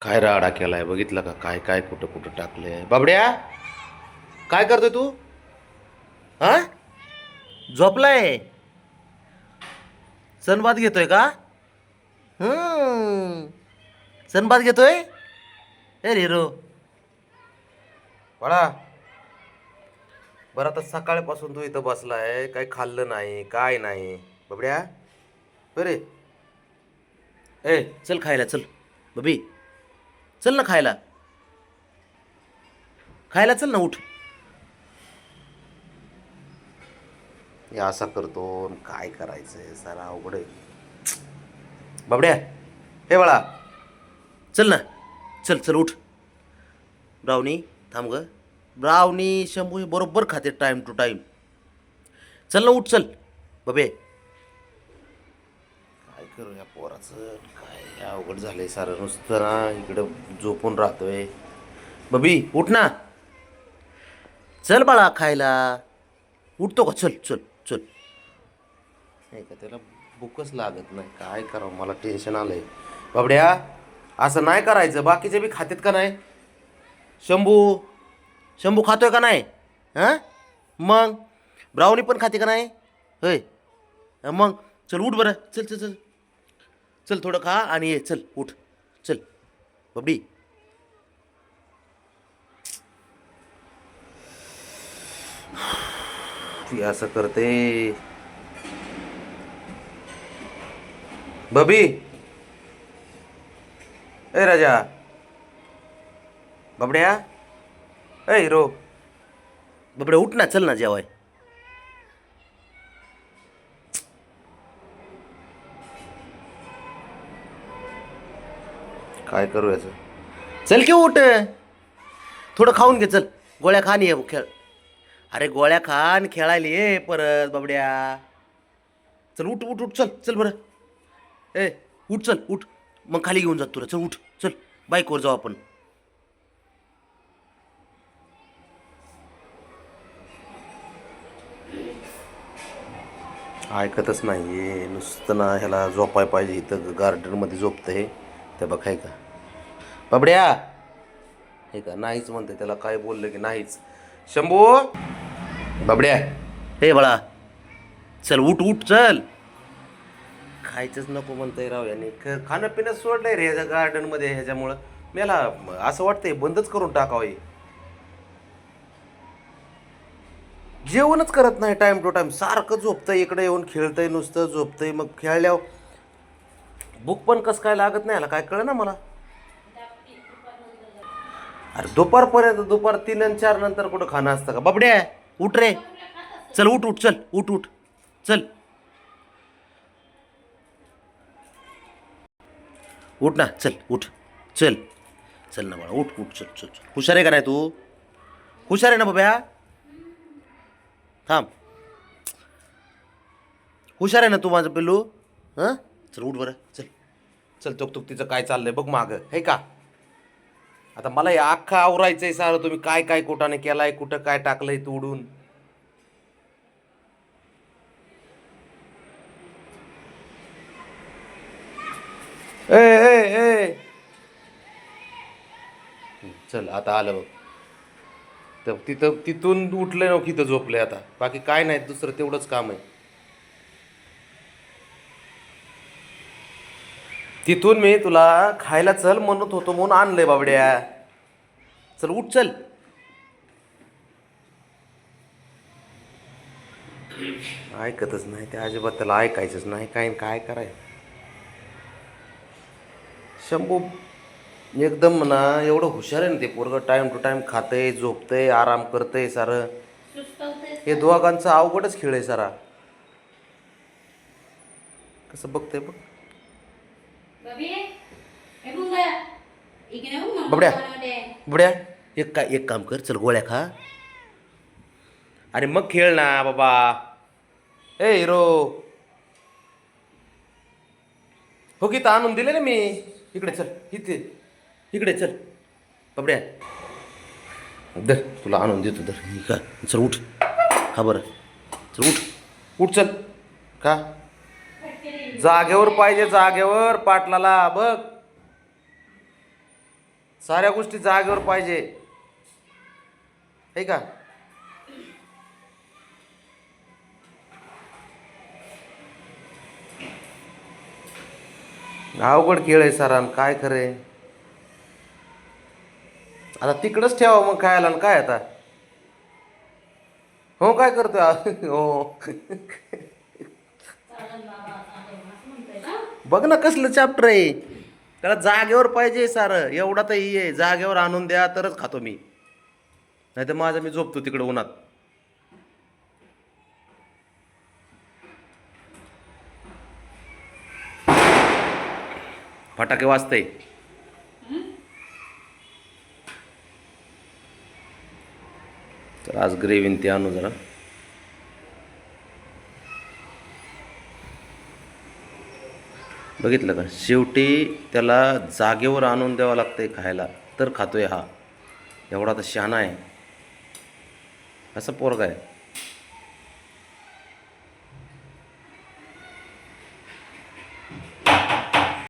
काय राडा केलाय बघितलं का? काय काय कुठं कुठं टाकलंय बाबड्या. काय करतोय तू? हा, झोपलाय? सनबात घेतोय का? हम्म, सनबात घेतोय. ए हिरो बाळा, बरं आता सकाळपासून तू इथं बसलाय, काही खाल्लं नाही काय नाही बाबड्या. बरे, ए चल खायला चल. बबी, चल ना खायला. खायला चल ना, उठ. हे असा करतो न काय करायचंय, सारा अवघड आहे. बाबड्या, हे बाळा, चल ना. चल चल उठ. ब्राउनी, थांब ग. ब्राउनी शंभू हे बरोबर खाते टाइम टू टाइम. चल ना, उठ चल. बबे, काय करू या पोराचं? काय अवघड झालंय सारं, नुसतं ना इकडं झोपून राहतोय. बबी उठ ना. चल बाळा खायला. उठतो का? चल चल चल. नाही का, त्याला भूकच लागत नाही. काय करावं, मला टेन्शन आलंय. बाबड्या, असं नाही करायचं. बाकीचे बी खातेत का नाही? शंभू, शंभू खातोय का नाही? हां, मग ब्राउनी पण खाते का नाही? होय. मग चल उठ बरं. चल चल चल. चल थोडं खा आणि ये. चल उठ. चल बबडी. ती असं करते. बबी, ए राजा, बबड्या, ए हिरो, बबड्या उठ ना. चल ना जेवाय. काय करू याचं? चल की उठ. थोडं खाऊन घे. चल गोळ्या खा आणि ये खेळ. अरे गोळ्या खा आणि खेळायला ये परत बाबड्या. चल उठ उठ उठ. चल चल बरं. ए उठ. चल उठ. मग खाली घेऊन जात तुला. चल उठ. चल बाईकवर जाऊ आपण. ऐकतच नाहीये, नुसतं ना ह्याला झोपाय पाहिजे. इथं गार्डनमध्ये झोपतंय. ते बघ आहे का बाबड्या? हे का नाहीच म्हणते, त्याला काय बोललं की नाहीच. शंभू, बाबड्या, हे बाळा, चल उठ उठ. चल, खायचंच नको म्हणतंय राव याने. खाणं पिणं सोडलंय रे ह्याच्या गार्डनमध्ये. ह्याच्यामुळं मला असं वाटतंय बंदच करून टाकावं हे. जेवणच करत नाही टाइम टू टाइम. सारखं झोपतंय, इकडे येऊन खेळतंय, नुसतं झोपतंय. मग खेळल्यावर भूक पण कसं काय लागत नाही, याला काय कळलं ना मला. अरे दुपारपर्यंत, दुपार 3 आणि 4 नंतर कुठं खाणं असतं का? बाबड्या उठ रे. चल उठ उठ. चल उठ उठ. चल उठ ना. चल उठ. चल चल ना बाळा, उठ उठ. चल चल चल. हुशार आहे का नाही तू? हुशार आहे ना बाब्या? थांब. हुशार आहे ना तू माझं पिल्लू? हां, चल उठ बरं. चल चल. तुक तिचं काय चाललंय बघ मागं, हे का? आता मला हे अख्खं आवरायचंय सारं. तुम्ही काय काय कुठाने केलाय, कुठं काय टाकलंय तोडून. ए ए ए, चल आता आलं बघ. तर तिथं तिथून उठलंय ना, तिथं झोपलंय. आता बाकी काय नाही, दुसरं तेवढंच काम आहे. तिथून मी तुला खायला चल म्हणत होतो म्हणून आणलंय बाबड्या. चल उठ. चल. ऐकतच नाही ते अजिबात. त्याला ऐकायचंच नाही. काय काय कराय. शंभू एकदम म्हणा, एवढं हुशार आहे ना ते पोरगं. टाइम टू टाइम खातंय, झोपतंय, आराम करतंय सारं. हे दोघांचं अवघडच खेळ आहे सारा. कसं बघतंय बघ. बबड्या, बबड्या, एक काम कर. चल गोळ्या खा आणि मग खेळ ना बाबा. ए हिरो, हो की आणून दिले ना मी. इकडे चल. इथे इकडे चल बबड्या. दर तुला आणून देतो. दर का. चल उठ. हा बरं. चल उठ उठ. चल का. जागेवर पाहिजे, जागेवर. पाटलाला बघ. साऱ्या गोष्टी जागेवर पाहिजे आहे का. अवघड खेळ आहे सरान, काय खरे. आता तिकडच ठेवा मग खायला आणि काय आता. हो काय करतोय हो. बघ ना कसलं चॅप्टर आहे. त्याला जागेवर पाहिजे सारं. एवढा तर ही आहे, जागेवर आणून द्या तरच खातो मी, नाही तर माझं मी झोपतो तिकडे उन्हात. फटाके वाजते. तर आज ग्रेव्हीन ते आणू जरा. बघितलं का, शेवटी त्याला जागेवर आणून द्यावं लागतंय खायला तर खातोय हा. एवढा तर शहाणा आहे. असं पोरगा आहे.